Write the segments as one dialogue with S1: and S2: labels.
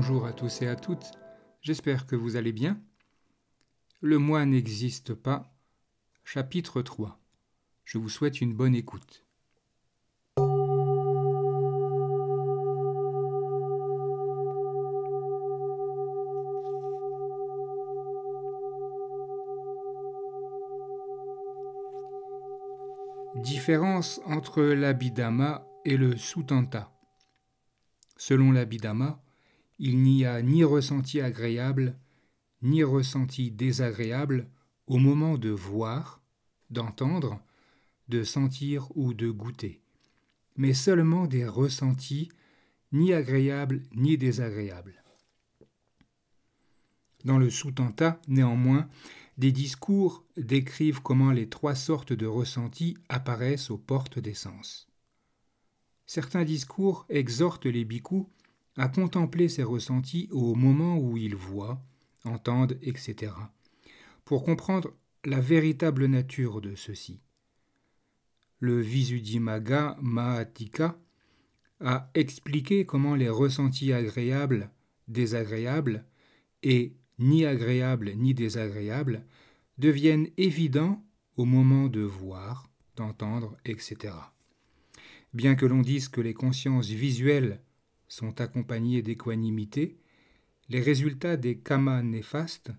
S1: Bonjour à tous et à toutes, j'espère que vous allez bien. Le moi n'existe pas, chapitre 3. Je vous souhaite une bonne écoute. Différence entre l'Abhidhamma et le Suttanta. Selon l'Abhidhamma, il n'y a ni ressenti agréable, ni ressenti désagréable au moment de voir, d'entendre, de sentir ou de goûter, mais seulement des ressentis ni agréables ni désagréables. Dans le Suttanta, néanmoins, des discours décrivent comment les trois sortes de ressentis apparaissent aux portes des sens. Certains discours exhortent les bhikkhus à contempler ces ressentis au moment où ils voient, entendent, etc., pour comprendre la véritable nature de ceux-ci. Le Visuddhimagga Mahatthika a expliqué comment les ressentis agréables, désagréables et ni agréables ni désagréables deviennent évidents au moment de voir, d'entendre, etc. Bien que l'on dise que les consciences visuelles sont accompagnées d'équanimité, les résultats des kamas néfastes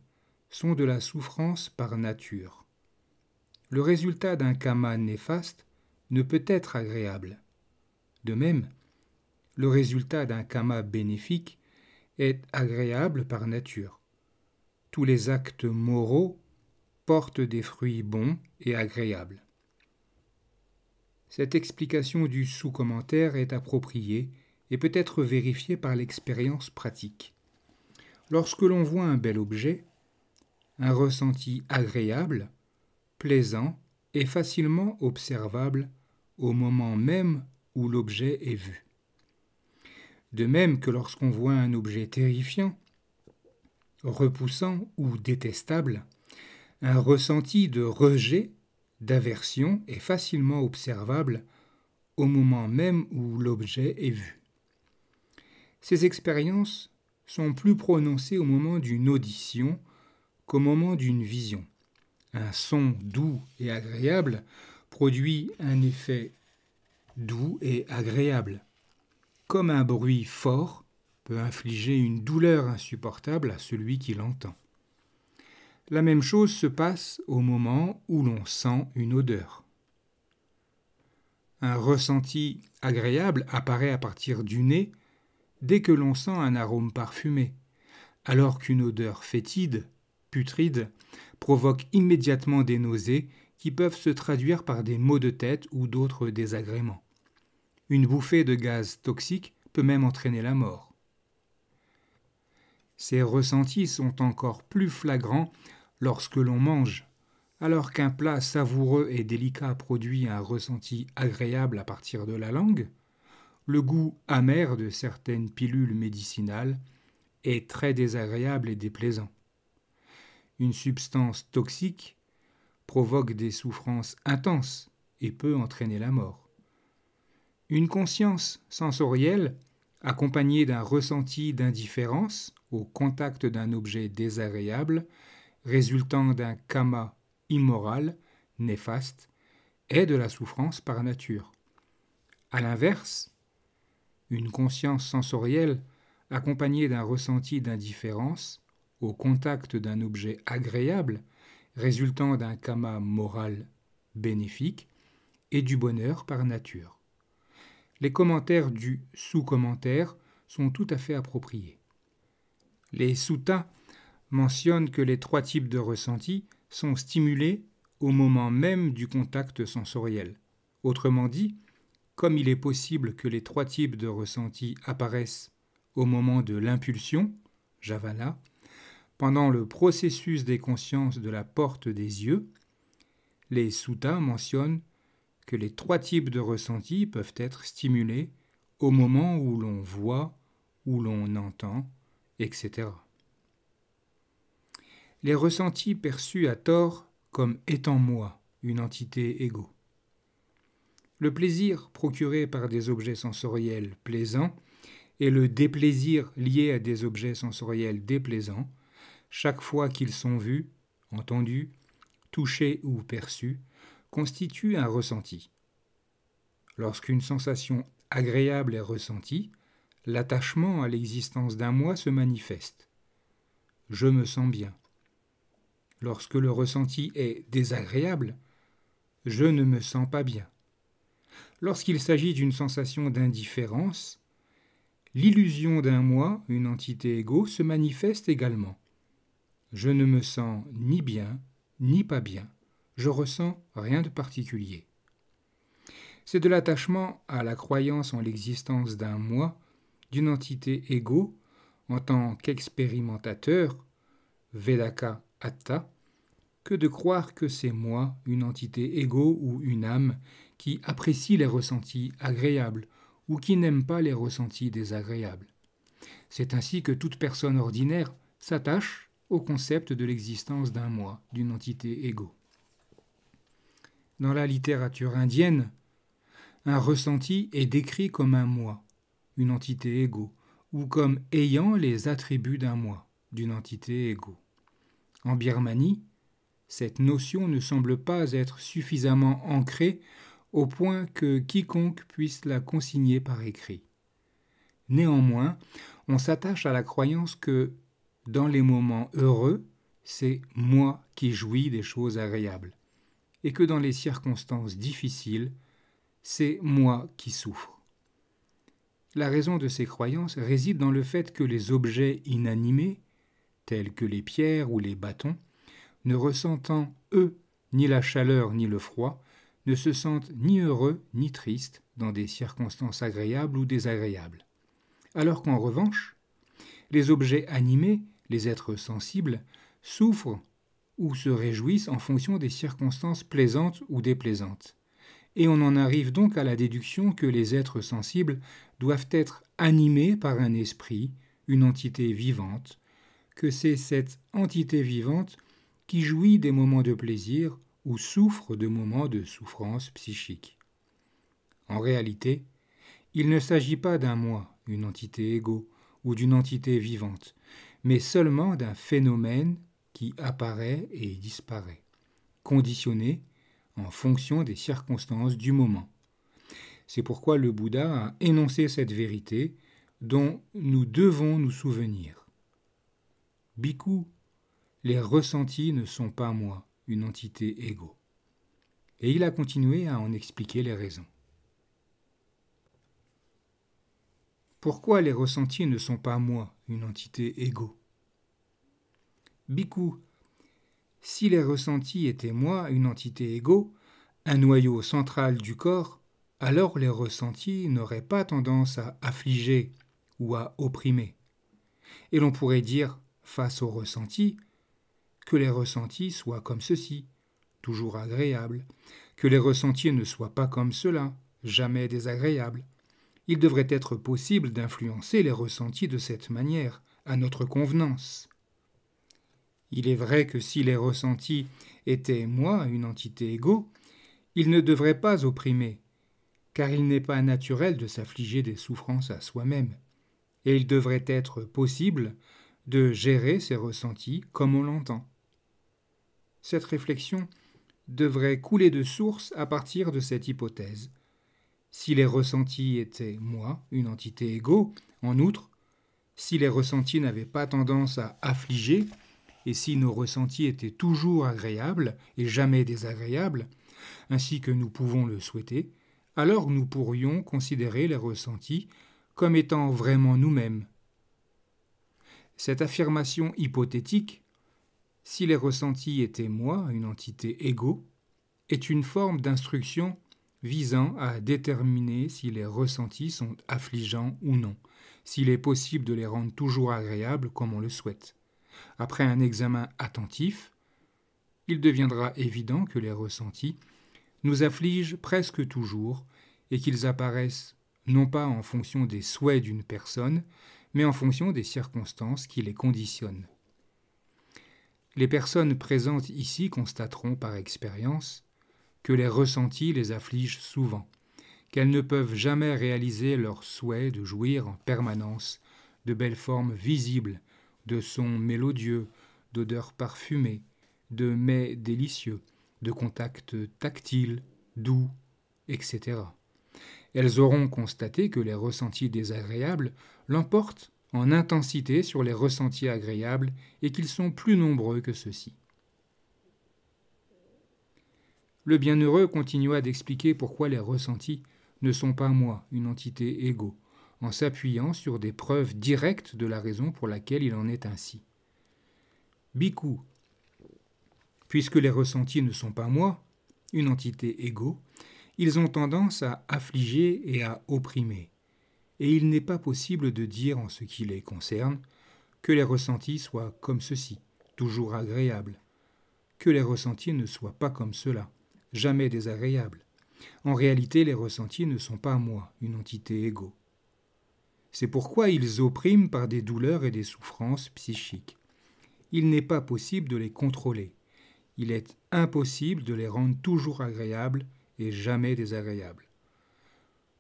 S1: sont de la souffrance par nature. Le résultat d'un kama néfaste ne peut être agréable. De même, le résultat d'un kama bénéfique est agréable par nature. Tous les actes moraux portent des fruits bons et agréables. Cette explication du sous-commentaire est appropriée et peut être vérifiée par l'expérience pratique. Lorsque l'on voit un bel objet, un ressenti agréable, plaisant et facilement observable au moment même où l'objet est vu. De même que lorsqu'on voit un objet terrifiant, repoussant ou détestable, un ressenti de rejet, d'aversion est facilement observable au moment même où l'objet est vu. Ces expériences sont plus prononcées au moment d'une audition qu'au moment d'une vision. Un son doux et agréable produit un effet doux et agréable, comme un bruit fort peut infliger une douleur insupportable à celui qui l'entend. La même chose se passe au moment où l'on sent une odeur. Un ressenti agréable apparaît à partir du nez dès que l'on sent un arôme parfumé, alors qu'une odeur fétide, putride, provoque immédiatement des nausées qui peuvent se traduire par des maux de tête ou d'autres désagréments. Une bouffée de gaz toxique peut même entraîner la mort. Ces ressentis sont encore plus flagrants lorsque l'on mange, alors qu'un plat savoureux et délicat produit un ressenti agréable à partir de la langue, le goût amer de certaines pilules médicinales est très désagréable et déplaisant. Une substance toxique provoque des souffrances intenses et peut entraîner la mort. Une conscience sensorielle, accompagnée d'un ressenti d'indifférence au contact d'un objet désagréable, résultant d'un kama immoral, néfaste, est de la souffrance par nature. À l'inverse, une conscience sensorielle, accompagnée d'un ressenti d'indifférence au contact d'un objet agréable, résultant d'un kama moral bénéfique, est du bonheur par nature. Les commentaires du sous-commentaire sont tout à fait appropriés. Les suttas mentionnent que les trois types de ressentis sont stimulés au moment même du contact sensoriel. Autrement dit, comme il est possible que les trois types de ressentis apparaissent au moment de l'impulsion, javana, pendant le processus des consciences de la porte des yeux, les suttas mentionnent que les trois types de ressentis peuvent être stimulés au moment où l'on voit, où l'on entend, etc. Les ressentis perçus à tort comme étant moi, une entité égo. Le plaisir procuré par des objets sensoriels plaisants et le déplaisir lié à des objets sensoriels déplaisants, chaque fois qu'ils sont vus, entendus, touchés ou perçus, constituent un ressenti. Lorsqu'une sensation agréable est ressentie, l'attachement à l'existence d'un moi se manifeste. Je me sens bien. Lorsque le ressenti est désagréable, je ne me sens pas bien. Lorsqu'il s'agit d'une sensation d'indifférence, l'illusion d'un moi, une entité égo, se manifeste également. Je ne me sens ni bien, ni pas bien. Je ressens rien de particulier. C'est de l'attachement à la croyance en l'existence d'un moi, d'une entité égo, en tant qu'expérimentateur, Vedaka Atta, que de croire que c'est moi, une entité égo ou une âme, qui apprécie les ressentis agréables ou qui n'aime pas les ressentis désagréables. C'est ainsi que toute personne ordinaire s'attache au concept de l'existence d'un moi, d'une entité égo. Dans la littérature indienne, un ressenti est décrit comme un moi, une entité égo, ou comme ayant les attributs d'un moi, d'une entité égo. En Birmanie, cette notion ne semble pas être suffisamment ancrée au point que quiconque puisse la consigner par écrit. Néanmoins, on s'attache à la croyance que, dans les moments heureux, c'est moi qui jouis des choses agréables, et que dans les circonstances difficiles, c'est moi qui souffre. La raison de ces croyances réside dans le fait que les objets inanimés, tels que les pierres ou les bâtons, ne ressentant, eux, ni la chaleur ni le froid, ne se sentent ni heureux ni tristes dans des circonstances agréables ou désagréables. Alors qu'en revanche, les objets animés, les êtres sensibles, souffrent ou se réjouissent en fonction des circonstances plaisantes ou déplaisantes. Et on en arrive donc à la déduction que les êtres sensibles doivent être animés par un esprit, une entité vivante, que c'est cette entité vivante qui jouit des moments de plaisir ou souffre de moments de souffrance psychique. En réalité, il ne s'agit pas d'un moi, une entité égo, ou d'une entité vivante, mais seulement d'un phénomène qui apparaît et disparaît, conditionné en fonction des circonstances du moment. C'est pourquoi le Bouddha a énoncé cette vérité dont nous devons nous souvenir. Bhikkhu, les ressentis ne sont pas moi, une entité égo. Et il a continué à en expliquer les raisons. Pourquoi les ressentis ne sont pas moi, une entité égo? Bhikkhu, si les ressentis étaient moi, une entité égo, un noyau central du corps, alors les ressentis n'auraient pas tendance à affliger ou à opprimer. Et l'on pourrait dire, face aux ressentis, que les ressentis soient comme ceci, toujours agréables, que les ressentis ne soient pas comme cela, jamais désagréables. Il devrait être possible d'influencer les ressentis de cette manière, à notre convenance. Il est vrai que si les ressentis étaient moi, une entité égo, ils ne devraient pas opprimer, car il n'est pas naturel de s'affliger des souffrances à soi-même, et il devrait être possible de gérer ces ressentis comme on l'entend. Cette réflexion devrait couler de source à partir de cette hypothèse. Si les ressentis étaient moi, une entité égo, en outre, si les ressentis n'avaient pas tendance à affliger, et si nos ressentis étaient toujours agréables et jamais désagréables, ainsi que nous pouvons le souhaiter, alors nous pourrions considérer les ressentis comme étant vraiment nous-mêmes. Cette affirmation hypothétique, si les ressentis étaient moi, une entité égo, est une forme d'instruction visant à déterminer si les ressentis sont affligeants ou non, s'il est possible de les rendre toujours agréables comme on le souhaite. Après un examen attentif, il deviendra évident que les ressentis nous affligent presque toujours et qu'ils apparaissent non pas en fonction des souhaits d'une personne, mais en fonction des circonstances qui les conditionnent. Les personnes présentes ici constateront par expérience que les ressentis les affligent souvent, qu'elles ne peuvent jamais réaliser leur souhait de jouir en permanence de belles formes visibles, de sons mélodieux, d'odeurs parfumées, de mets délicieux, de contacts tactiles, doux, etc. Elles auront constaté que les ressentis désagréables l'emportent en intensité sur les ressentis agréables et qu'ils sont plus nombreux que ceux-ci. Le bienheureux continua d'expliquer pourquoi les ressentis ne sont pas moi, une entité égo, en s'appuyant sur des preuves directes de la raison pour laquelle il en est ainsi. Bhikkhu, puisque les ressentis ne sont pas moi, une entité égo, ils ont tendance à affliger et à opprimer. Et il n'est pas possible de dire en ce qui les concerne que les ressentis soient comme ceci, toujours agréables, que les ressentis ne soient pas comme cela, jamais désagréables. En réalité, les ressentis ne sont pas moi, une entité égo. C'est pourquoi ils oppriment par des douleurs et des souffrances psychiques. Il n'est pas possible de les contrôler. Il est impossible de les rendre toujours agréables et jamais désagréables.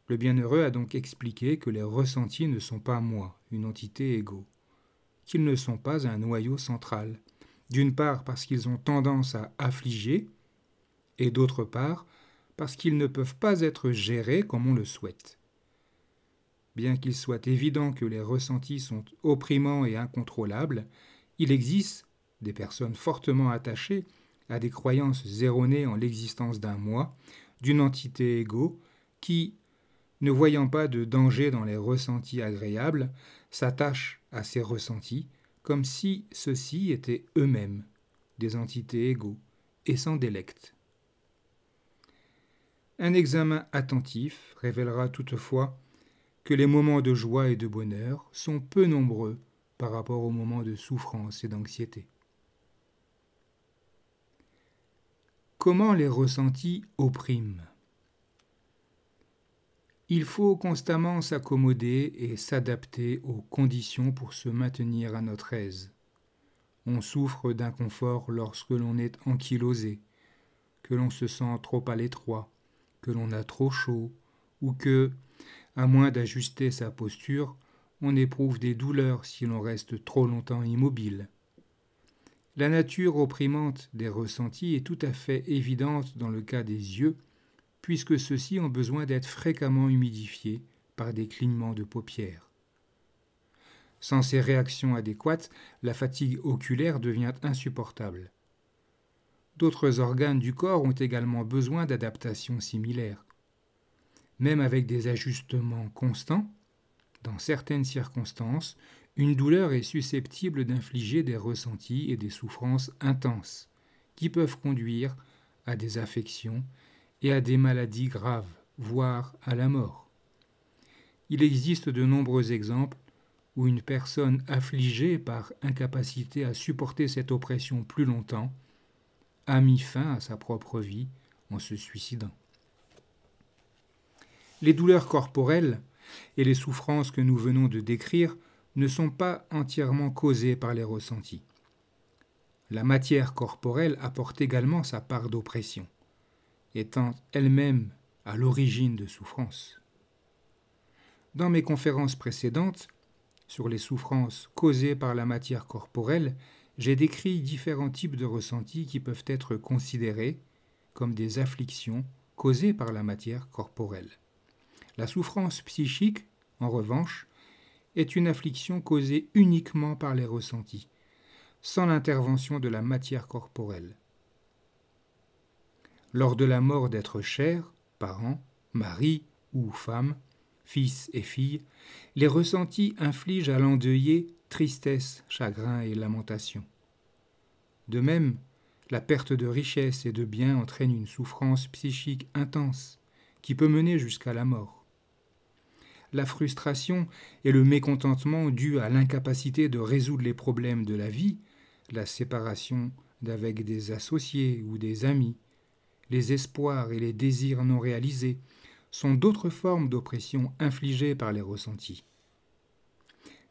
S1: Le bienheureux a donc expliqué que les ressentis ne sont pas moi, une entité égo, qu'ils ne sont pas un noyau central, d'une part parce qu'ils ont tendance à affliger, et d'autre part parce qu'ils ne peuvent pas être gérés comme on le souhaite. Bien qu'il soit évident que les ressentis sont opprimants et incontrôlables, il existe des personnes fortement attachées à des croyances erronées en l'existence d'un moi, d'une entité égo, qui, ne voyant pas de danger dans les ressentis agréables, s'attachent à ces ressentis comme si ceux-ci étaient eux-mêmes des entités égaux et s'en délectent. Un examen attentif révélera toutefois que les moments de joie et de bonheur sont peu nombreux par rapport aux moments de souffrance et d'anxiété. Comment les ressentis oppriment ? Il faut constamment s'accommoder et s'adapter aux conditions pour se maintenir à notre aise. On souffre d'inconfort lorsque l'on est ankylosé, que l'on se sent trop à l'étroit, que l'on a trop chaud, ou que, à moins d'ajuster sa posture, on éprouve des douleurs si l'on reste trop longtemps immobile. La nature opprimante des ressentis est tout à fait évidente dans le cas des yeux, puisque ceux-ci ont besoin d'être fréquemment humidifiés par des clignements de paupières. Sans ces réactions adéquates, la fatigue oculaire devient insupportable. D'autres organes du corps ont également besoin d'adaptations similaires. Même avec des ajustements constants, dans certaines circonstances, une douleur est susceptible d'infliger des ressentis et des souffrances intenses, qui peuvent conduire à des affections et à des maladies graves, voire à la mort. Il existe de nombreux exemples où une personne affligée par incapacité à supporter cette oppression plus longtemps a mis fin à sa propre vie en se suicidant. Les douleurs corporelles et les souffrances que nous venons de décrire ne sont pas entièrement causées par les ressentis. La matière corporelle apporte également sa part d'oppression, étant elle-même à l'origine de souffrances. Dans mes conférences précédentes, sur les souffrances causées par la matière corporelle, j'ai décrit différents types de ressentis qui peuvent être considérés comme des afflictions causées par la matière corporelle. La souffrance psychique, en revanche, est une affliction causée uniquement par les ressentis, sans l'intervention de la matière corporelle. Lors de la mort d'êtres chers, parents, mari ou femme, fils et filles, les ressentis infligent à l'endeuillé tristesse, chagrin et lamentation. De même, la perte de richesse et de biens entraîne une souffrance psychique intense qui peut mener jusqu'à la mort. La frustration et le mécontentement dus à l'incapacité de résoudre les problèmes de la vie, la séparation d'avec des associés ou des amis, les espoirs et les désirs non réalisés sont d'autres formes d'oppression infligées par les ressentis.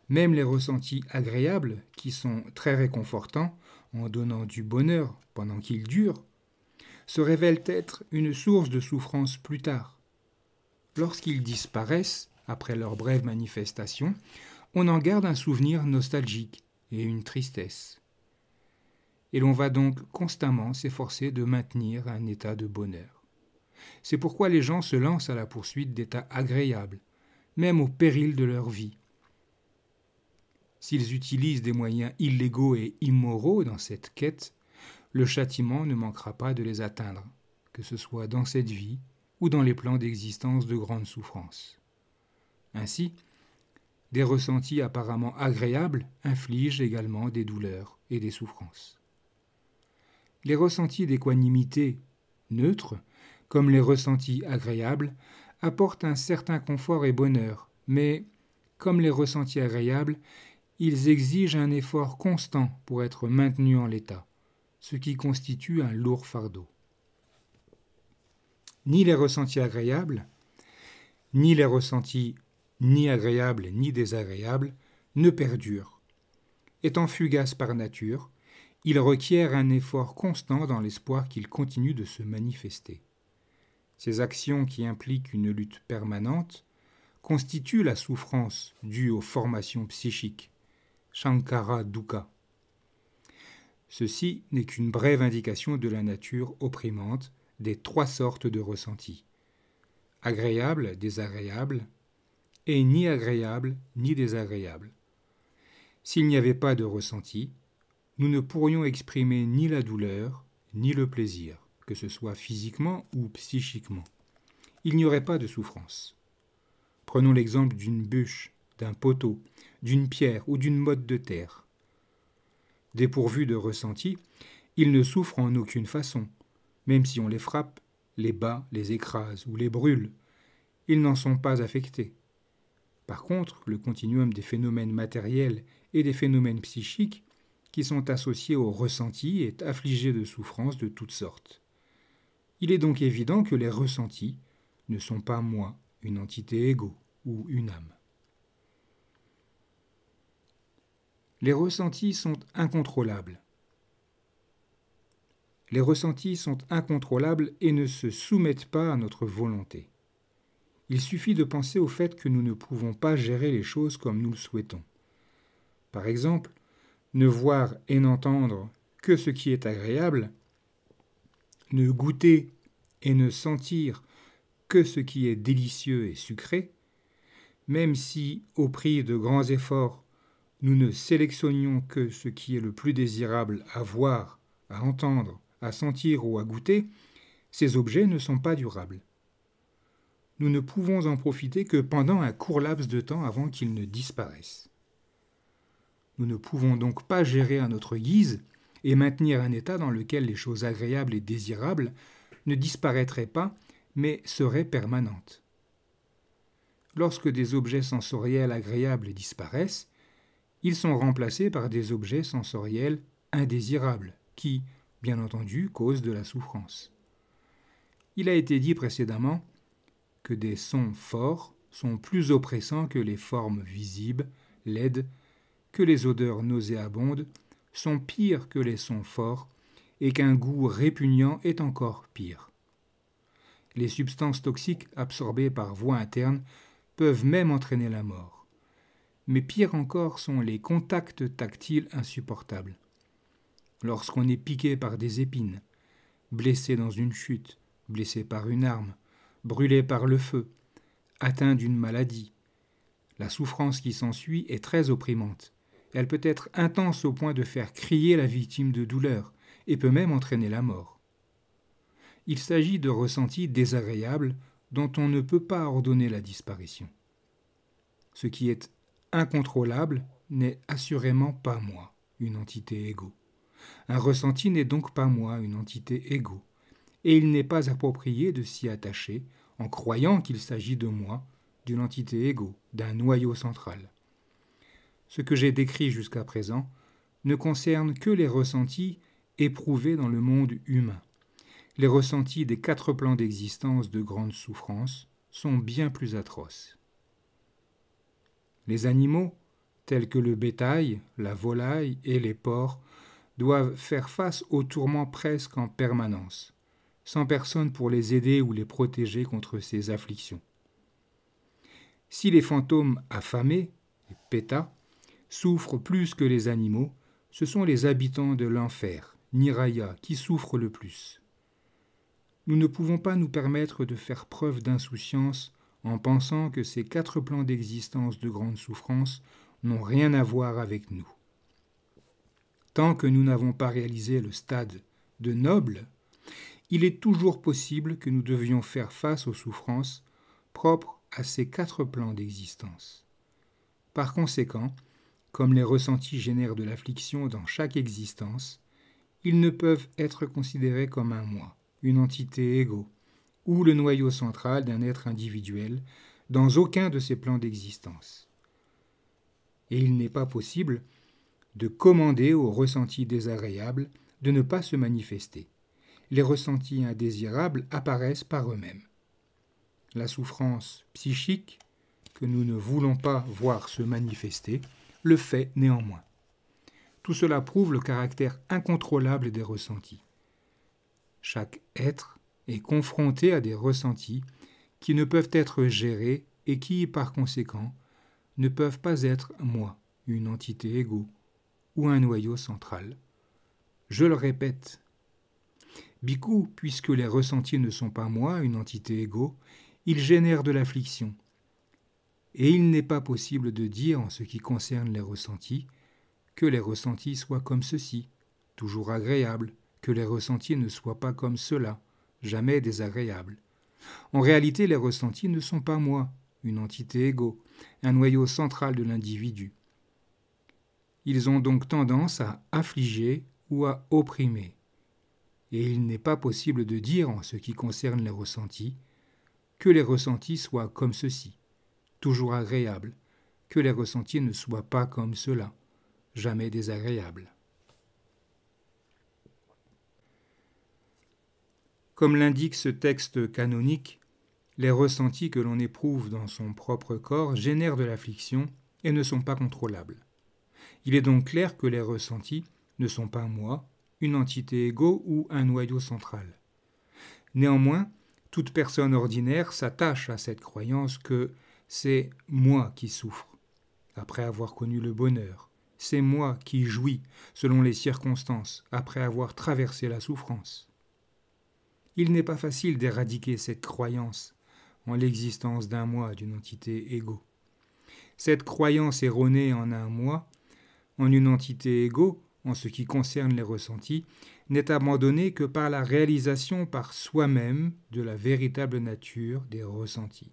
S1: Même les ressentis agréables, qui sont très réconfortants en donnant du bonheur pendant qu'ils durent, se révèlent être une source de souffrance plus tard. Lorsqu'ils disparaissent, après leur brève manifestation, on en garde un souvenir nostalgique et une tristesse. Et l'on va donc constamment s'efforcer de maintenir un état de bonheur. C'est pourquoi les gens se lancent à la poursuite d'états agréables, même au péril de leur vie. S'ils utilisent des moyens illégaux et immoraux dans cette quête, le châtiment ne manquera pas de les atteindre, que ce soit dans cette vie ou dans les plans d'existence de grande souffrance. Ainsi, des ressentis apparemment agréables infligent également des douleurs et des souffrances. Les ressentis d'équanimité neutre, comme les ressentis agréables, apportent un certain confort et bonheur, mais, comme les ressentis agréables, ils exigent un effort constant pour être maintenus en l'état, ce qui constitue un lourd fardeau. Ni les ressentis agréables, ni les ressentis ni agréables ni désagréables ne perdurent. Étant fugaces par nature, ils requièrent un effort constant dans l'espoir qu'ils continuent de se manifester. Ces actions qui impliquent une lutte permanente constituent la souffrance due aux formations psychiques, Shankara Dukkha. Ceci n'est qu'une brève indication de la nature opprimante des trois sortes de ressentis, agréables, désagréables, et ni agréables ni désagréables. S'il n'y avait pas de ressenti, nous ne pourrions exprimer ni la douleur, ni le plaisir, que ce soit physiquement ou psychiquement. Il n'y aurait pas de souffrance. Prenons l'exemple d'une bûche, d'un poteau, d'une pierre ou d'une motte de terre. Dépourvus de ressenti, ils ne souffrent en aucune façon, même si on les frappe, les bat, les écrase ou les brûle. Ils n'en sont pas affectés. Par contre, le continuum des phénomènes matériels et des phénomènes psychiques qui sont associés au ressenti est affligé de souffrances de toutes sortes. Il est donc évident que les ressentis ne sont pas moi, une entité égo ou une âme. Les ressentis sont incontrôlables. Les ressentis sont incontrôlables et ne se soumettent pas à notre volonté. Il suffit de penser au fait que nous ne pouvons pas gérer les choses comme nous le souhaitons. Par exemple, ne voir et n'entendre que ce qui est agréable, ne goûter et ne sentir que ce qui est délicieux et sucré, même si, au prix de grands efforts, nous ne sélectionnions que ce qui est le plus désirable à voir, à entendre, à sentir ou à goûter, ces objets ne sont pas durables. Nous ne pouvons en profiter que pendant un court laps de temps avant qu'ils ne disparaissent. Nous ne pouvons donc pas gérer à notre guise et maintenir un état dans lequel les choses agréables et désirables ne disparaîtraient pas, mais seraient permanentes. Lorsque des objets sensoriels agréables disparaissent, ils sont remplacés par des objets sensoriels indésirables, qui, bien entendu, causent de la souffrance. Il a été dit précédemment que des sons forts sont plus oppressants que les formes visibles, laides, que les odeurs nauséabondes sont pires que les sons forts et qu'un goût répugnant est encore pire. Les substances toxiques absorbées par voie interne peuvent même entraîner la mort. Mais pire encore sont les contacts tactiles insupportables. Lorsqu'on est piqué par des épines, blessé dans une chute, blessé par une arme, brûlé par le feu, atteint d'une maladie, la souffrance qui s'ensuit est très opprimante. Elle peut être intense au point de faire crier la victime de douleur et peut même entraîner la mort. Il s'agit de ressentis désagréables dont on ne peut pas ordonner la disparition. Ce qui est incontrôlable n'est assurément pas moi, une entité égo. Un ressenti n'est donc pas moi, une entité égo, et il n'est pas approprié de s'y attacher en croyant qu'il s'agit de moi, d'une entité égo, d'un noyau central. Ce que j'ai décrit jusqu'à présent ne concerne que les ressentis éprouvés dans le monde humain. Les ressentis des 4 plans d'existence de grande souffrance sont bien plus atroces. Les animaux, tels que le bétail, la volaille et les porcs, doivent faire face aux tourments presque en permanence, sans personne pour les aider ou les protéger contre ces afflictions. Si les fantômes affamés, les pétas, souffrent plus que les animaux, ce sont les habitants de l'enfer, Niraya, qui souffrent le plus. Nous ne pouvons pas nous permettre de faire preuve d'insouciance en pensant que ces 4 plans d'existence de grande souffrance n'ont rien à voir avec nous. Tant que nous n'avons pas réalisé le stade de noble, il est toujours possible que nous devions faire face aux souffrances propres à ces 4 plans d'existence. Par conséquent, comme les ressentis génèrent de l'affliction dans chaque existence, ils ne peuvent être considérés comme un moi, une entité égaux, ou le noyau central d'un être individuel dans aucun de ces plans d'existence. Et il n'est pas possible de commander aux ressentis désagréables de ne pas se manifester. Les ressentis indésirables apparaissent par eux-mêmes. La souffrance psychique, que nous ne voulons pas voir se manifester, le fait néanmoins. Tout cela prouve le caractère incontrôlable des ressentis. Chaque être est confronté à des ressentis qui ne peuvent être gérés et qui, par conséquent, ne peuvent pas être moi, une entité égaux, ou un noyau central. Je le répète. Bhikkhu, puisque les ressentis ne sont pas moi, une entité égaux, ils génèrent de l'affliction. Et il n'est pas possible de dire, en ce qui concerne les ressentis, que les ressentis soient comme ceci, toujours agréables, que les ressentis ne soient pas comme cela, jamais désagréables. En réalité, les ressentis ne sont pas moi, une entité égaux, un noyau central de l'individu. Ils ont donc tendance à affliger ou à opprimer. Et il n'est pas possible de dire, en ce qui concerne les ressentis, que les ressentis soient comme ceci, toujours agréables, que les ressentis ne soient pas comme cela, jamais désagréables. Comme l'indique ce texte canonique, les ressentis que l'on éprouve dans son propre corps génèrent de l'affliction et ne sont pas contrôlables. Il est donc clair que les ressentis ne sont pas moi, une entité égaux ou un noyau central. Néanmoins, toute personne ordinaire s'attache à cette croyance que c'est moi qui souffre, après avoir connu le bonheur. C'est moi qui jouis, selon les circonstances, après avoir traversé la souffrance. Il n'est pas facile d'éradiquer cette croyance en l'existence d'un moi, d'une entité égaux. Cette croyance erronée en un moi, en une entité égaux, en ce qui concerne les ressentis, n'est abandonnée que par la réalisation par soi-même de la véritable nature des ressentis.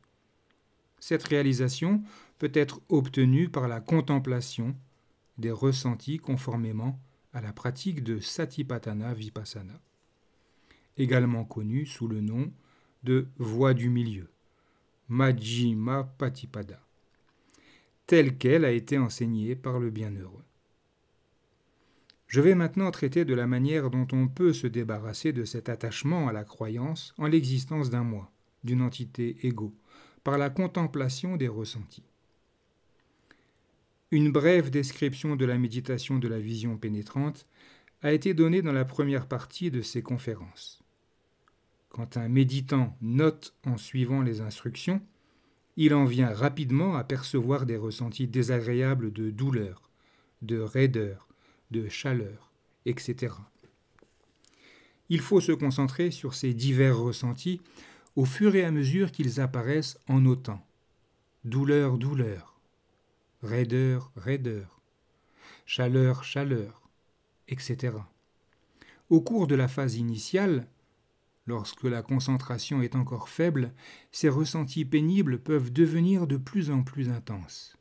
S1: Cette réalisation peut être obtenue par la contemplation des ressentis conformément à la pratique de Satipatthana Vipassana, également connue sous le nom de voie du milieu, Majjhima Patipada, telle qu'elle a été enseignée par le bienheureux. Je vais maintenant traiter de la manière dont on peut se débarrasser de cet attachement à la croyance en l'existence d'un moi, d'une entité égaux, par la contemplation des ressentis. Une brève description de la méditation de la vision pénétrante a été donnée dans la première partie de ces conférences. Quand un méditant note en suivant les instructions, il en vient rapidement à percevoir des ressentis désagréables de douleur, de raideur, de chaleur, etc. Il faut se concentrer sur ces divers ressentis au fur et à mesure qu'ils apparaissent en notant douleur, douleur, raideur, raideur, chaleur, chaleur, etc. Au cours de la phase initiale, lorsque la concentration est encore faible, ces ressentis pénibles peuvent devenir de plus en plus intenses.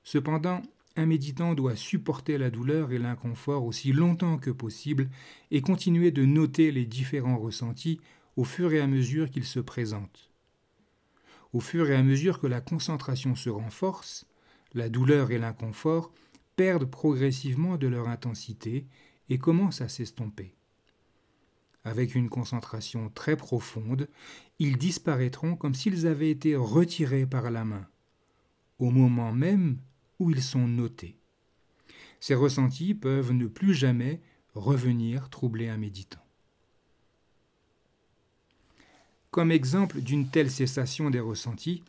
S1: Cependant, un méditant doit supporter la douleur et l'inconfort aussi longtemps que possible et continuer de noter les différents ressentis au fur et à mesure qu'ils se présentent. Au fur et à mesure que la concentration se renforce, la douleur et l'inconfort perdent progressivement de leur intensité et commencent à s'estomper. Avec une concentration très profonde, ils disparaîtront comme s'ils avaient été retirés par la main, au moment même où ils sont notés. Ces ressentis peuvent ne plus jamais revenir troubler un méditant. Comme exemple d'une telle cessation des ressentis,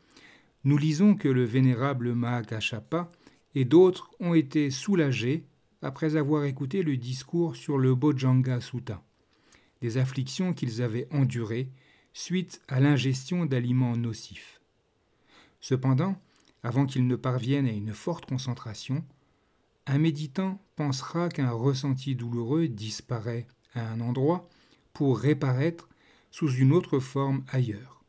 S1: nous lisons que le vénérable Mahakashapa et d'autres ont été soulagés après avoir écouté le discours sur le Bojjhanga Sutta, des afflictions qu'ils avaient endurées suite à l'ingestion d'aliments nocifs. Cependant, avant qu'ils ne parviennent à une forte concentration, un méditant pensera qu'un ressenti douloureux disparaît à un endroit pour réapparaître sous une autre forme ailleurs.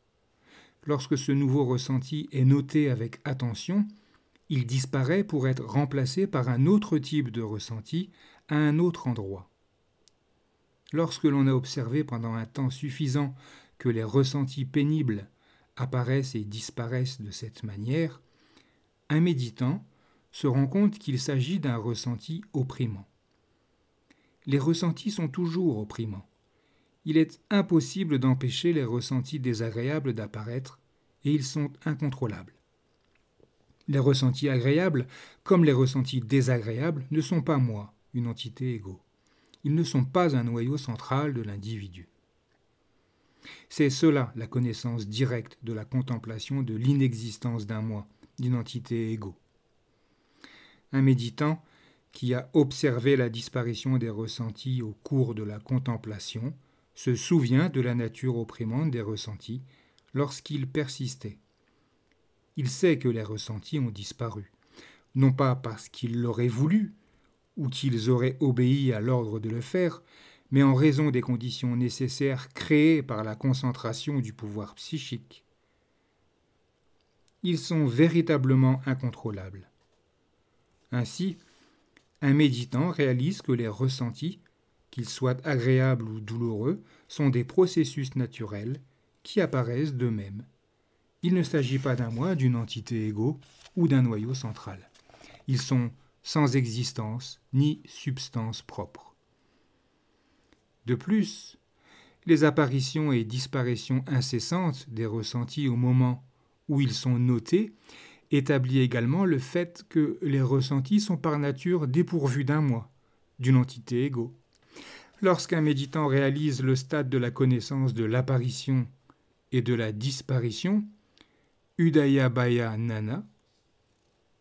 S1: Lorsque ce nouveau ressenti est noté avec attention, il disparaît pour être remplacé par un autre type de ressenti à un autre endroit. Lorsque l'on a observé pendant un temps suffisant que les ressentis pénibles apparaissent et disparaissent de cette manière, un méditant se rend compte qu'il s'agit d'un ressenti opprimant. Les ressentis sont toujours opprimants. Il est impossible d'empêcher les ressentis désagréables d'apparaître et ils sont incontrôlables. Les ressentis agréables, comme les ressentis désagréables, ne sont pas moi, une entité égaux. Ils ne sont pas un noyau central de l'individu. C'est cela la connaissance directe de la contemplation de l'inexistence d'un moi, d'une entité égaux. Un méditant qui a observé la disparition des ressentis au cours de la contemplation se souvient de la nature opprimante des ressentis lorsqu'ils persistaient. Il sait que les ressentis ont disparu, non pas parce qu'ils l'auraient voulu ou qu'ils auraient obéi à l'ordre de le faire, mais en raison des conditions nécessaires créées par la concentration du pouvoir psychique. Ils sont véritablement incontrôlables. Ainsi, un méditant réalise que les ressentis, qu'ils soient agréables ou douloureux, sont des processus naturels qui apparaissent d'eux-mêmes. Il ne s'agit pas d'un moi, d'une entité égaux ou d'un noyau central. Ils sont sans existence ni substance propre. De plus, les apparitions et disparitions incessantes des ressentis au moment où ils sont notés établit également le fait que les ressentis sont par nature dépourvus d'un moi, d'une entité égaux. Lorsqu'un méditant réalise le stade de la connaissance de l'apparition et de la disparition, Udayabhaya Nana,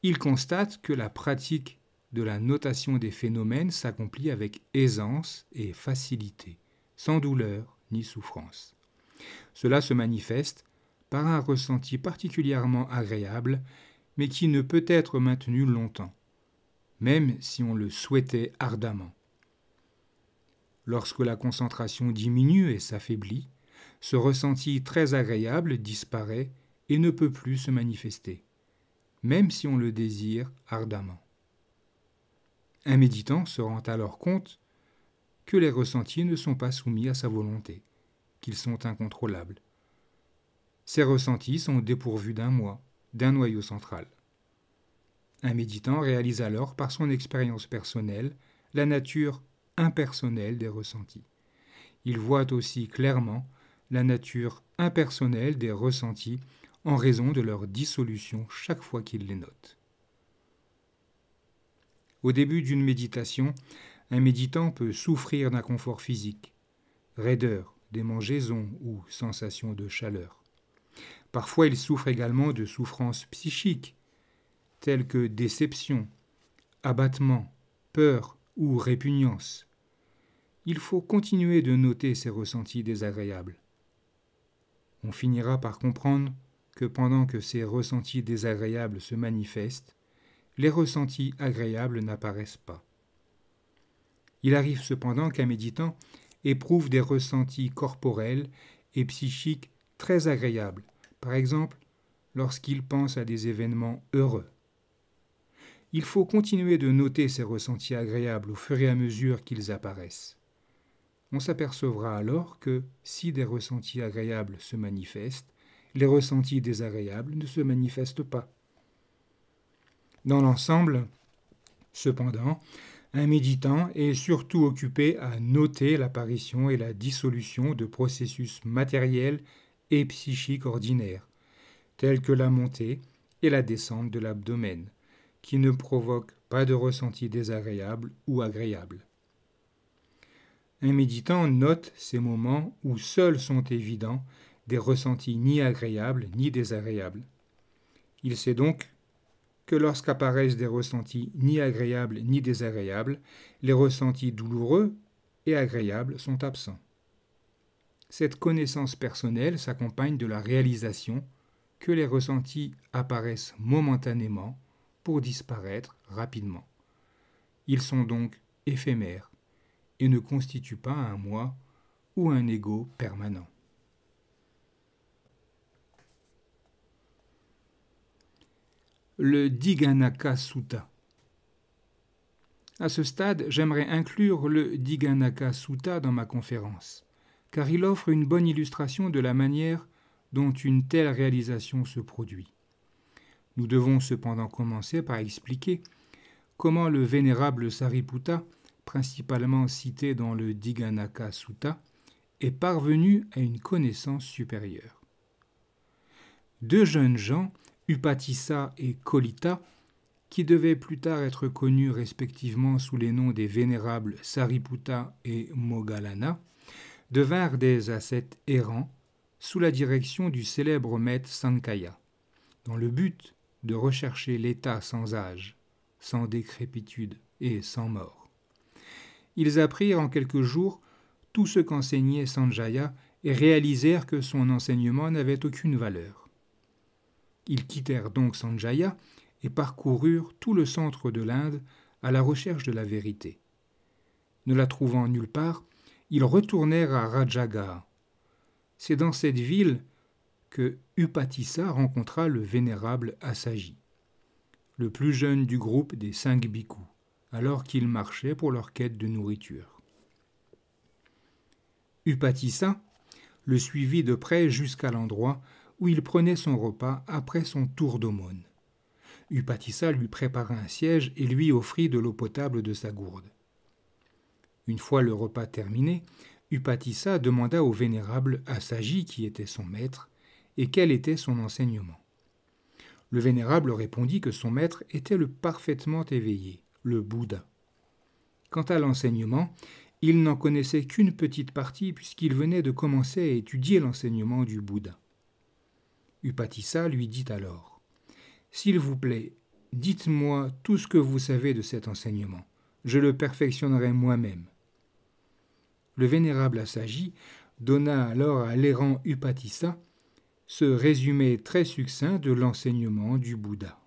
S1: il constate que la pratique de la notation des phénomènes s'accomplit avec aisance et facilité, sans douleur ni souffrance. Cela se manifeste par un ressenti particulièrement agréable, mais qui ne peut être maintenu longtemps, même si on le souhaitait ardemment. Lorsque la concentration diminue et s'affaiblit, ce ressenti très agréable disparaît et ne peut plus se manifester, même si on le désire ardemment. Un méditant se rend alors compte que les ressentis ne sont pas soumis à sa volonté, qu'ils sont incontrôlables. Ces ressentis sont dépourvus d'un moi, d'un noyau central. Un méditant réalise alors par son expérience personnelle la nature impersonnelle des ressentis. Il voit aussi clairement la nature impersonnelle des ressentis en raison de leur dissolution chaque fois qu'il les note. Au début d'une méditation, un méditant peut souffrir d'inconfort physique, raideur, démangeaison ou sensation de chaleur. Parfois, il souffre également de souffrances psychiques, telles que déception, abattement, peur ou répugnance. Il faut continuer de noter ces ressentis désagréables. On finira par comprendre que pendant que ces ressentis désagréables se manifestent, les ressentis agréables n'apparaissent pas. Il arrive cependant qu'un méditant éprouve des ressentis corporels et psychiques très agréables, par exemple lorsqu'il pense à des événements heureux. Il faut continuer de noter ces ressentis agréables au fur et à mesure qu'ils apparaissent. On s'apercevra alors que, si des ressentis agréables se manifestent, les ressentis désagréables ne se manifestent pas. Dans l'ensemble, cependant, un méditant est surtout occupé à noter l'apparition et la dissolution de processus matériels et psychiques ordinaires, tels que la montée et la descente de l'abdomen, qui ne provoquent pas de ressenti désagréable ou agréable. Un méditant note ces moments où seuls sont évidents des ressentis ni agréables ni désagréables. Il sait donc que lorsqu'apparaissent des ressentis ni agréables ni désagréables, les ressentis douloureux et agréables sont absents. Cette connaissance personnelle s'accompagne de la réalisation que les ressentis apparaissent momentanément pour disparaître rapidement. Ils sont donc éphémères et ne constituent pas un moi ou un ego permanent. Le Dighanaka Sutta. À ce stade, j'aimerais inclure le Dighanaka Sutta dans ma conférence, car il offre une bonne illustration de la manière dont une telle réalisation se produit. Nous devons cependant commencer par expliquer comment le vénérable Sariputta, principalement cité dans le Dighanaka Sutta, est parvenu à une connaissance supérieure. Deux jeunes gens, Upatissa et Kolita, qui devaient plus tard être connus respectivement sous les noms des vénérables Sariputta et Moggallana, devinrent des ascètes errants sous la direction du célèbre maître Sankhya, dans le but de rechercher l'état sans âge, sans décrépitude et sans mort. Ils apprirent en quelques jours tout ce qu'enseignait Sanjaya et réalisèrent que son enseignement n'avait aucune valeur. Ils quittèrent donc Sanjaya et parcoururent tout le centre de l'Inde à la recherche de la vérité. Ne la trouvant nulle part, ils retournèrent à Rajagaha. C'est dans cette ville que Upatissa rencontra le vénérable Assaji, le plus jeune du groupe des 5 bhikkhus, alors qu'ils marchaient pour leur quête de nourriture. Upatissa le suivit de près jusqu'à l'endroit où il prenait son repas après son tour d'aumône. Upatissa lui prépara un siège et lui offrit de l'eau potable de sa gourde. Une fois le repas terminé, Upatissa demanda au vénérable Assaji, qui était son maître, et quel était son enseignement. Le vénérable répondit que son maître était le parfaitement éveillé, le Bouddha. Quant à l'enseignement, il n'en connaissait qu'une petite partie puisqu'il venait de commencer à étudier l'enseignement du Bouddha. Upatissa lui dit alors : « S'il vous plaît, dites-moi tout ce que vous savez de cet enseignement. Je le perfectionnerai moi-même. » Le vénérable Assaji donna alors à l'errant Upatissa ce résumé très succinct de l'enseignement du Bouddha.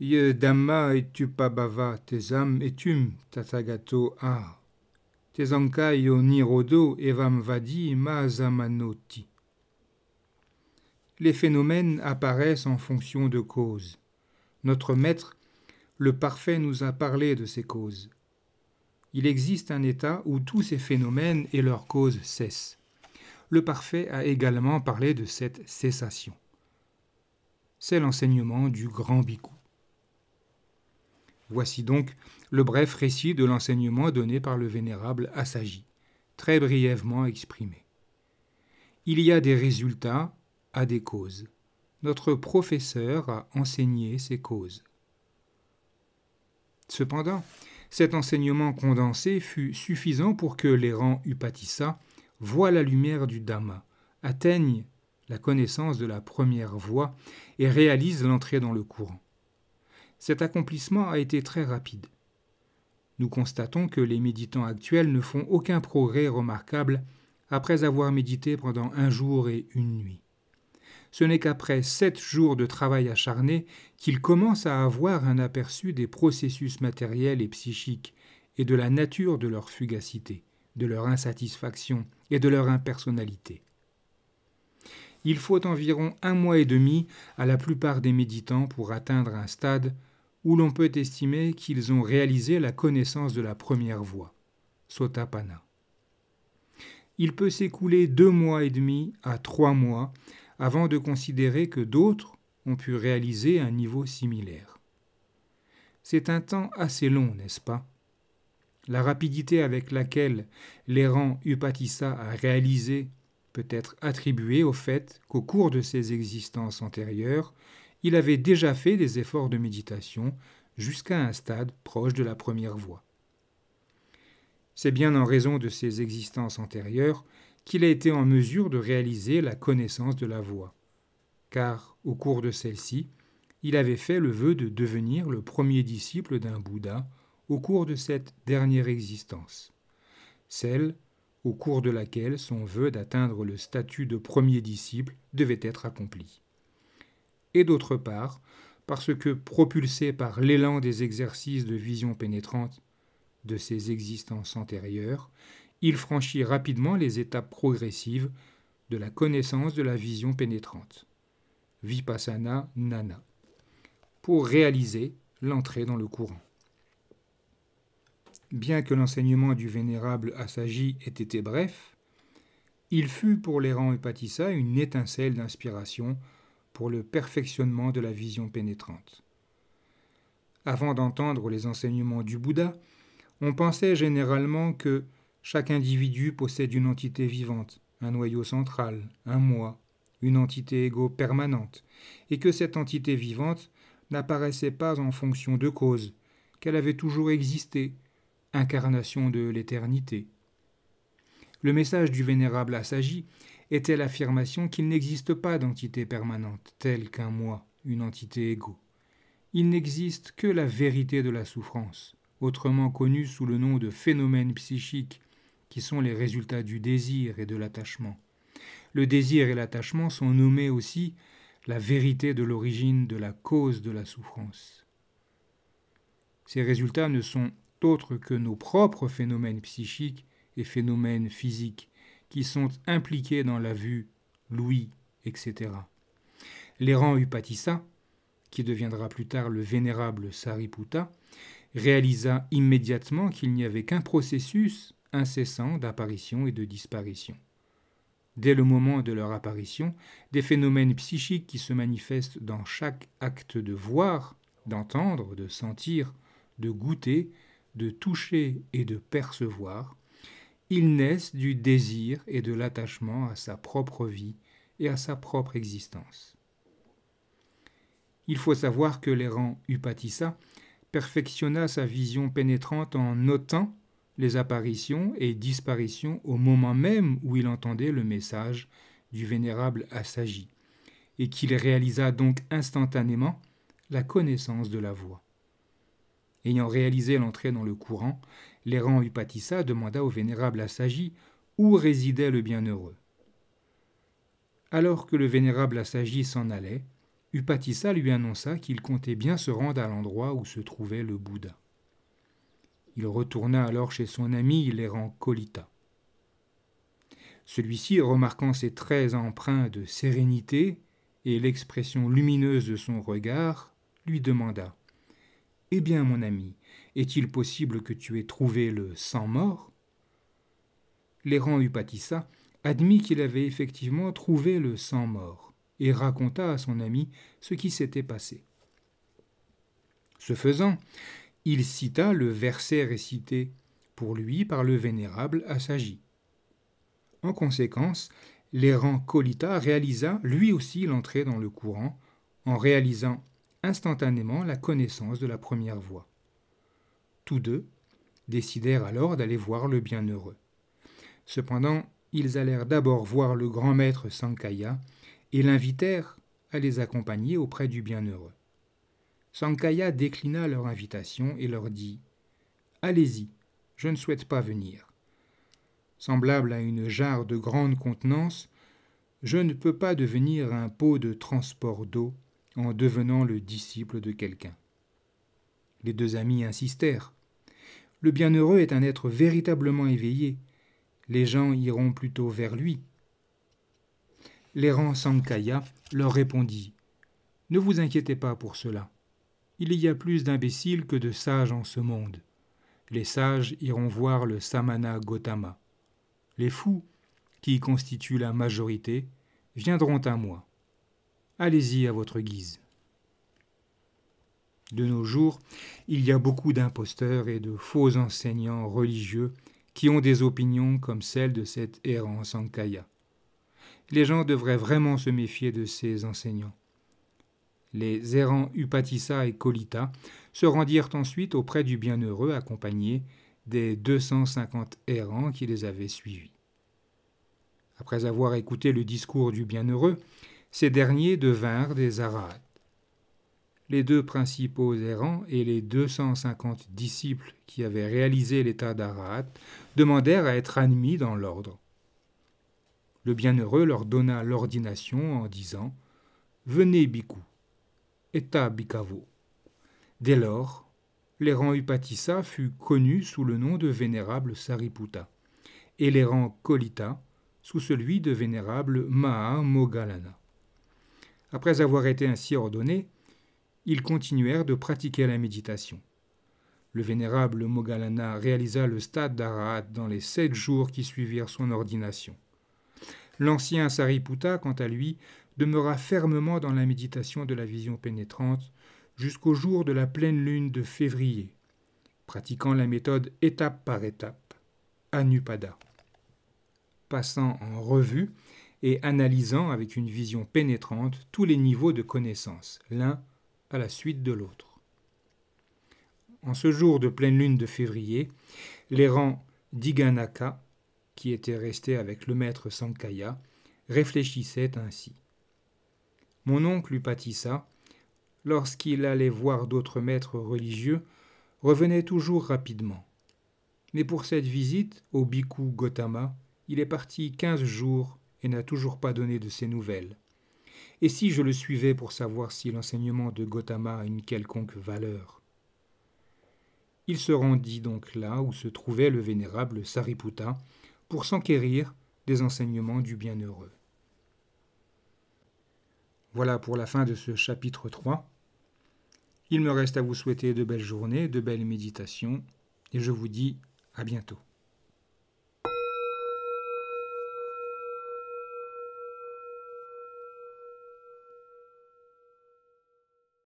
S1: Ye Dhamma etupabhava tesam etum tathagato a. Tesankayo nirodo evam vadi mazamanoti. Les phénomènes apparaissent en fonction de causes. Notre maître, le parfait, nous a parlé de ces causes. Il existe un état où tous ces phénomènes et leurs causes cessent. Le parfait a également parlé de cette cessation. C'est l'enseignement du grand bhikkhu. Voici donc le bref récit de l'enseignement donné par le vénérable Assaji, très brièvement exprimé. Il y a des résultats à des causes. Notre professeur a enseigné ces causes. Cependant, cet enseignement condensé fut suffisant pour que l'errant Upatissa voie la lumière du Dhamma, atteigne la connaissance de la première voie et réalise l'entrée dans le courant. Cet accomplissement a été très rapide. Nous constatons que les méditants actuels ne font aucun progrès remarquable après avoir médité pendant 1 jour et 1 nuit. Ce n'est qu'après 7 jours de travail acharné qu'ils commencent à avoir un aperçu des processus matériels et psychiques et de la nature de leur fugacité, de leur insatisfaction et de leur impersonnalité. Il faut environ 1 mois et demi à la plupart des méditants pour atteindre un stade où l'on peut estimer qu'ils ont réalisé la connaissance de la première voie, Sotapanna. Il peut s'écouler 2 mois et demi à 3 mois avant de considérer que d'autres ont pu réaliser un niveau similaire. C'est un temps assez long, n'est-ce pas ? La rapidité avec laquelle l'errant Upatissa a réalisé peut être attribuée au fait qu'au cours de ses existences antérieures, il avait déjà fait des efforts de méditation jusqu'à un stade proche de la première voie. C'est bien en raison de ses existences antérieures qu'il a été en mesure de réaliser la connaissance de la voie, car au cours de celle-ci, il avait fait le vœu de devenir le premier disciple d'un Bouddha au cours de cette dernière existence, celle au cours de laquelle son vœu d'atteindre le statut de premier disciple devait être accompli. Et d'autre part, parce que, propulsé par l'élan des exercices de vision pénétrante de ses existences antérieures, il franchit rapidement les étapes progressives de la connaissance de la vision pénétrante, Vipassana Nana, pour réaliser l'entrée dans le courant. Bien que l'enseignement du vénérable Assaji ait été bref, il fut pour l'errant Upatissa une étincelle d'inspiration pour le perfectionnement de la vision pénétrante. Avant d'entendre les enseignements du Bouddha, on pensait généralement que chaque individu possède une entité vivante, un noyau central, un moi, une entité égo permanente, et que cette entité vivante n'apparaissait pas en fonction de cause, qu'elle avait toujours existé, incarnation de l'éternité. Le message du vénérable Assaji était l'affirmation qu'il n'existe pas d'entité permanente, telle qu'un moi, une entité égo. Il n'existe que la vérité de la souffrance, autrement connue sous le nom de phénomènes psychiques, qui sont les résultats du désir et de l'attachement. Le désir et l'attachement sont nommés aussi la vérité de l'origine de la cause de la souffrance. Ces résultats ne sont autres que nos propres phénomènes psychiques et phénomènes physiques qui sont impliqués dans la vue, l'ouïe, etc. L'errant Upatissa, qui deviendra plus tard le vénérable Sariputta, réalisa immédiatement qu'il n'y avait qu'un processus incessant d'apparition et de disparition. Dès le moment de leur apparition, des phénomènes psychiques qui se manifestent dans chaque acte de voir, d'entendre, de sentir, de goûter, de toucher et de percevoir, ils naissent du désir et de l'attachement à sa propre vie et à sa propre existence. Il faut savoir que l'errant Upatissa perfectionna sa vision pénétrante en notant les apparitions et disparitions au moment même où il entendait le message du vénérable Assaji, et qu'il réalisa donc instantanément la connaissance de la voix. Ayant réalisé l'entrée dans le courant, l'errant Upatissa demanda au vénérable Assaji où résidait le bienheureux. Alors que le vénérable Assaji s'en allait, Upatissa lui annonça qu'il comptait bien se rendre à l'endroit où se trouvait le Bouddha. Il retourna alors chez son ami l'errant Kolita. Celui-ci, remarquant ses traits empreints de sérénité et l'expression lumineuse de son regard, lui demanda « Eh bien, mon ami, est-il possible que tu aies trouvé le sang mort ?» L'errant Upatissa admit qu'il avait effectivement trouvé le sang mort et raconta à son ami ce qui s'était passé. Ce faisant, il cita le verset récité pour lui par le vénérable Assaji. En conséquence, l'errant Kolita réalisa lui aussi l'entrée dans le courant en réalisant instantanément la connaissance de la première voie. Tous deux décidèrent alors d'aller voir le bienheureux. Cependant, ils allèrent d'abord voir le grand maître Sankaya et l'invitèrent à les accompagner auprès du bienheureux. Sankaya déclina leur invitation et leur dit « Allez-y, je ne souhaite pas venir. Semblable à une jarre de grande contenance, je ne peux pas devenir un pot de transport d'eau en devenant le disciple de quelqu'un. » Les deux amis insistèrent. « Le bienheureux est un être véritablement éveillé. Les gens iront plutôt vers lui. » L'errant Sankaya leur répondit « Ne vous inquiétez pas pour cela. Il y a plus d'imbéciles que de sages en ce monde. Les sages iront voir le Samana Gotama. Les fous, qui constituent la majorité, viendront à moi. Allez-y à votre guise. » De nos jours, il y a beaucoup d'imposteurs et de faux enseignants religieux qui ont des opinions comme celle de cet errant Sankaya. Les gens devraient vraiment se méfier de ces enseignants. Les errants Upatissa et Kolita se rendirent ensuite auprès du bienheureux accompagnés des 250 errants qui les avaient suivis. Après avoir écouté le discours du bienheureux, Ces derniers devinrent des Arahats. Les deux principaux errants et les 250 disciples qui avaient réalisé l'état d'Arahat demandèrent à être admis dans l'ordre. Le bienheureux leur donna l'ordination en disant « Venez, Bhikkhu, eta bhikkhavo ». Dès lors, l'errant Upatissa fut connu sous le nom de vénérable Sariputta et l'errant Kolita sous celui de vénérable Mahamoggallana. Après avoir été ainsi ordonnés, ils continuèrent de pratiquer la méditation. Le vénérable Moggallana réalisa le stade d'Arahat dans les 7 jours qui suivirent son ordination. L'ancien Sariputta, quant à lui, demeura fermement dans la méditation de la vision pénétrante jusqu'au jour de la pleine lune de février, pratiquant la méthode étape par étape, Anupada, passant en revue et analysant avec une vision pénétrante tous les niveaux de connaissance, l'un à la suite de l'autre. En ce jour de pleine lune de février, l'errant Diganaka, qui était resté avec le maître Sankaya, réfléchissait ainsi. Mon oncle Upatissa, lorsqu'il allait voir d'autres maîtres religieux, revenait toujours rapidement. Mais pour cette visite au Bhikkhu Gotama, il est parti 15 jours et n'a toujours pas donné de ses nouvelles. Et si je le suivais pour savoir si l'enseignement de Gotama a une quelconque valeur? Il se rendit donc là où se trouvait le vénérable Sariputta pour s'enquérir des enseignements du bienheureux. Voilà pour la fin de ce chapitre 3. Il me reste à vous souhaiter de belles journées, de belles méditations, et je vous dis à bientôt.